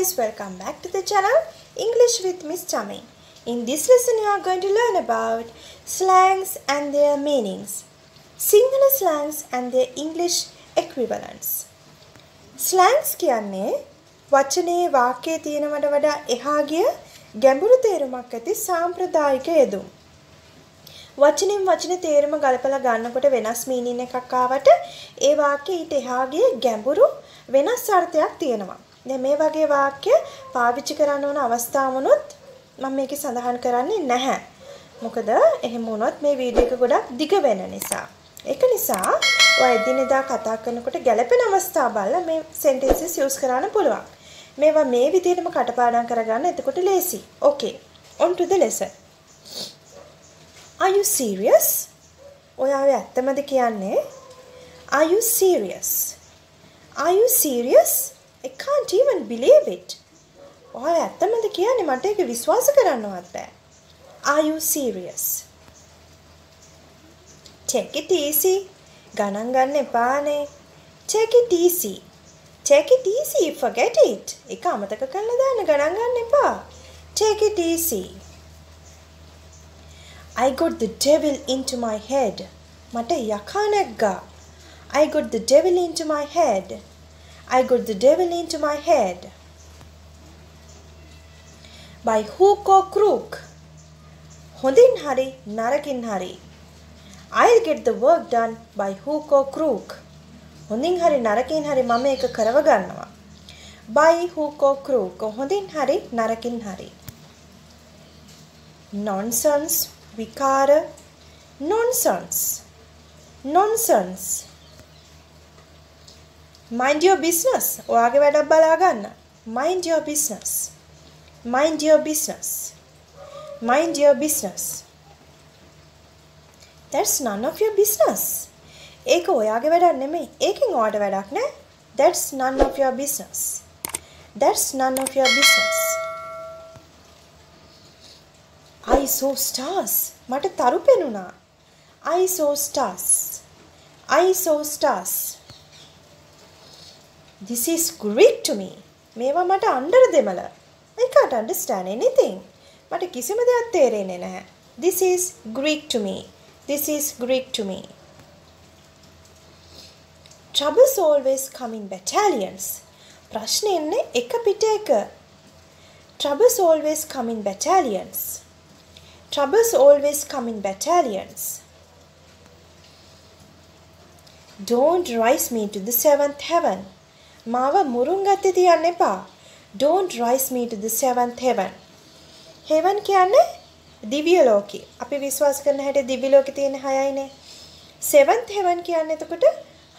guys, welcome back to the channel English with Miss Chami. In this lesson you are going to learn about slangs and their meanings, SINHALA slangs and their English equivalents. Slangs කියන්නේ වචනේ වාක්‍යයේ තියෙනවට වඩා එහා ගිය ගැඹුරු තේරුමක් ඇති සාම්ප්‍රදායික යෙදුම්. වචනෙන් වචනේ තේරුම ගලපලා ගන්නකොට වෙනස් මීනින් එකක් ආවට ඒ වාක්‍යය ඊට එහා ගිය ගැඹුරු වෙනස් අර්ථයක් තියෙනවා. දැන් මේ වගේ වාක්‍ය පාවිච්චි කරන්න ඕන අවස්ථාවනොත් මම මේකේ සඳහන් කරන්නේ නැහැ. මොකද එහෙම වුණොත් මේ වීඩියෝ එක ගොඩක් දිග වෙන නිසා. ඒක නිසා ඔය එදිනෙදා කතා කරනකොට ගැළපෙන අවස්ථා බලලා මේ sentences use කරන්න පුළුවන්. මේවා මේ විදිහටම කටපාඩම් කරගන්න එතකොට ලේසි. Okay. On to the lesson. Are you serious? ඔයාව ඇත්තමද කියන්නේ? Are you serious? Are you serious? I can't even believe it. ඔයාව ඇත්තමද කියන්නේ මට ඒක විශ්වාස කරන්නවත් බෑ. Are you serious? Take it easy. ගණන් ගන්න එපානේ. Take it easy. Take it easy. Forget it. ඒක අමතක කරලා දාන්න ගණන් ගන්න එපා. Take it easy. I got the devil into my head. මට යකා නැග්ගා. I got the devil into my head. I got the devil into my head. By hook or crook. හොඳින් හරි නරකින් හරි. I'll get the work done by hook or crook. හොඳින් හරි නරකින් හරි මම ඒක කරව ගන්නවා. By hook or crook. හොඳින් හරි නරකින් හරි. Nonsense. විකාර. Nonsense. Nonsense. Mind your business. ඔයාගේ වැඩක් බලා ගන්න. Mind your business. Mind your business. Mind your business. That's none of your business. ඒක ඔයාගේ වැඩක් නෙමෙයි. ඒකෙන් ඔයාට වැඩක් නෑ. That's none of your business. That's none of your business. I saw stars. මට තරු පෙනුණා. I saw stars. I saw stars. This is Greek to me. මේවා මට අnder දෙමළ. I can't understand anything. මට කිසිම දෙයක් තේරෙන්නේ නැහැ. This is Greek to me. This is Greek to me. Troubles always come in battalions. ප්‍රශ්නේ එන්නේ එක පිට එක. Troubles always come in battalions. Troubles always come in battalions. Don't rise me to the seventh heaven. මාව මුරුංගත්තේ තියන්න එපා. Don't rise me to the seventh heaven. Heaven කියන්නේ දිව්‍ය ලෝකෙ. අපි විශ්වාස කරන හැටි දිව්‍ය ලෝකෙ තියෙන 6යිනේ. seventh heaven කියන්නේ එතකොට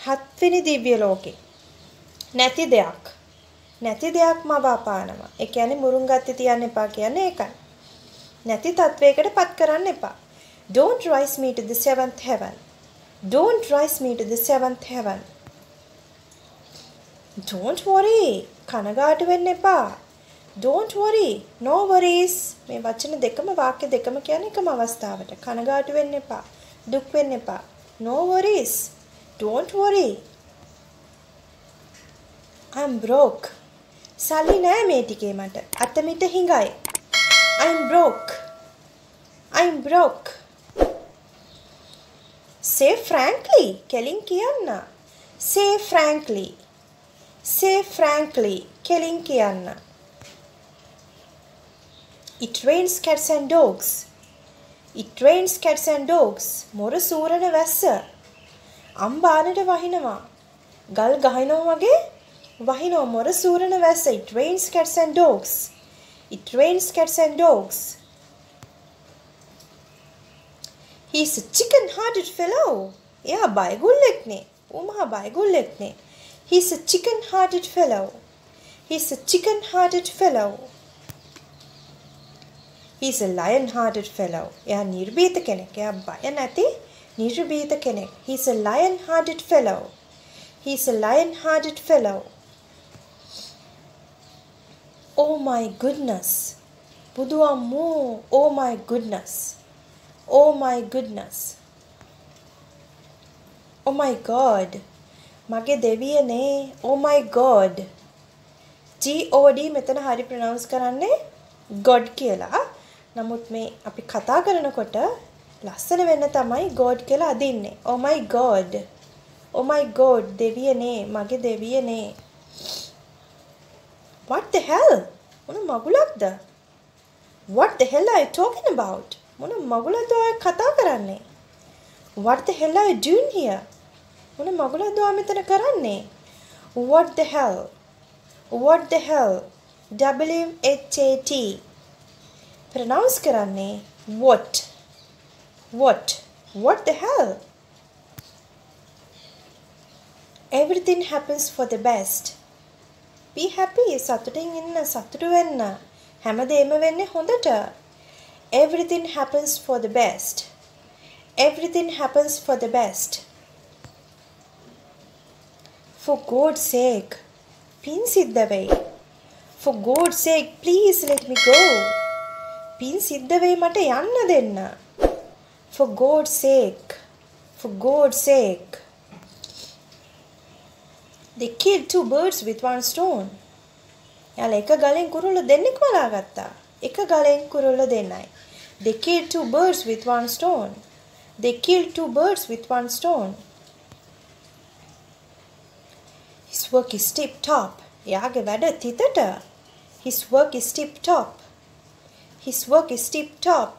7 වෙනි දිව්‍ය ලෝකෙ. නැති දෙයක්. නැති දෙයක් මව අපානවා. ඒ කියන්නේ මුරුංගත්තේ තියන්න එපා කියන්නේ ඒකයි. නැති තත්වයකට පත් කරන්න එපා. Don't rise me to the seventh heaven. Don't rise me to the seventh heaven. Don't worry. කනගාටු වෙන්න එපා. Don't worry. No worries. මේ වචන දෙකම වාක්‍ය දෙකම කියන්නේ එකම අවස්ථාවට. කනගාටු වෙන්න එපා. දුක් වෙන්න එපා. No worries. Don't worry. I'm broke. සල්ලි නෑ මේ ටිකේ මට. අතමිට හිඟයි. I'm broke. I'm broke. Say frankly. කෙලින් කියන්න. Say frankly. Say frankly. කෙලින් කියන්න. It rains cats and dogs. It rains cats and dogs. මොර සූරන වැස්ස. අම්බානට වහිනවා. ගල් ගහනවා වගේ වහිනවා මොර සූරන වැස්ස. It rains cats and dogs. It rains cats and dogs. He's a chicken-hearted fellow. එයා බයගුල්ලෙක්නේ. ඌ මහා බයගුල්ලෙක්නේ. He's a chicken-hearted fellow. He's a chicken-hearted fellow. He's a lion-hearted fellow. එයා නිර්භීත කෙනෙක්. එයා බය නැති නිර්භීත කෙනෙක්. He's a lion-hearted fellow. He's a lion-hearted fellow. Oh my goodness. Budu ammu. Oh my goodness. Oh my goodness. Oh my God. Mage deviyane. Oh my God. God මෙතන හරි pronounce කරන්නේ God කියලා. නමුත් මේ අපි කතා කරනකොට ලස්සන වෙන්න තමයි God කියලා අදින්නේ. Oh my God. Oh my God දෙවියනේ මගේ දෙවියනේ. What the hell? මොන මගුලක්ද? What the hell are you talking about? මොන මගුලද ඔය කතා කරන්නේ? What the hell are you doing here? මොන මගුලද ඔය මෙතන කරන්නේ? What the hell? What the hell? WHAT. Pronounce කරන්නේ what? What? What the hell? Everything happens for the best. Be happy. සතුටින් ඉන්න, සතුටු වෙන්න. හැමදේම වෙන්නේ හොඳට. Everything happens for the best. Everything happens for the best. For God's sake. පින් සිද්ධ වෙයි. For God's sake, please let me go. පින් සිද්ධ වෙයි මට යන්න දෙන්න. For God's sake. For God's sake. They killed 2 birds with 1 stone. යාලා එක ගලෙන් කුරුල්ල දෙන්නෙක් මලා ගත්තා. එක ගලෙන් කුරුල්ල දෙන්නයි. They killed 2 birds with 1 stone. They killed 2 birds with 1 stone. His work is tip top. යාගේ වැඩ තිතට. His work is tip top. His work is tip top.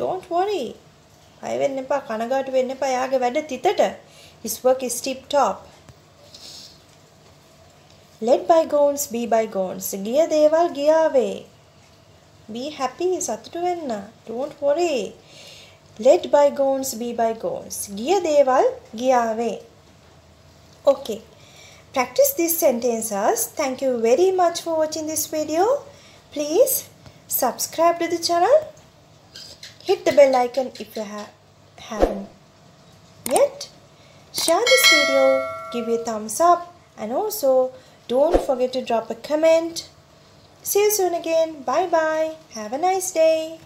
Don't worry. අය වෙන්න එපා, කනගාටු වෙන්න එපා. යාගේ වැඩ තිතට. His work is tip top. Let bygones be bygones. ගිය දේවල් ගියාවේ. Be happy. සතුටු වෙන්න. Don't worry. Let bygones be bygones. ගිය දේවල් ගියාවේ. Okay. Practice these sentences. Thank you very much for watching this video. Please subscribe to the channel. Hit the bell icon if you haven't yet. Share this video. Give it a thumbs up. And also don't forget to drop a comment. See you soon again. Bye bye. Have a nice day.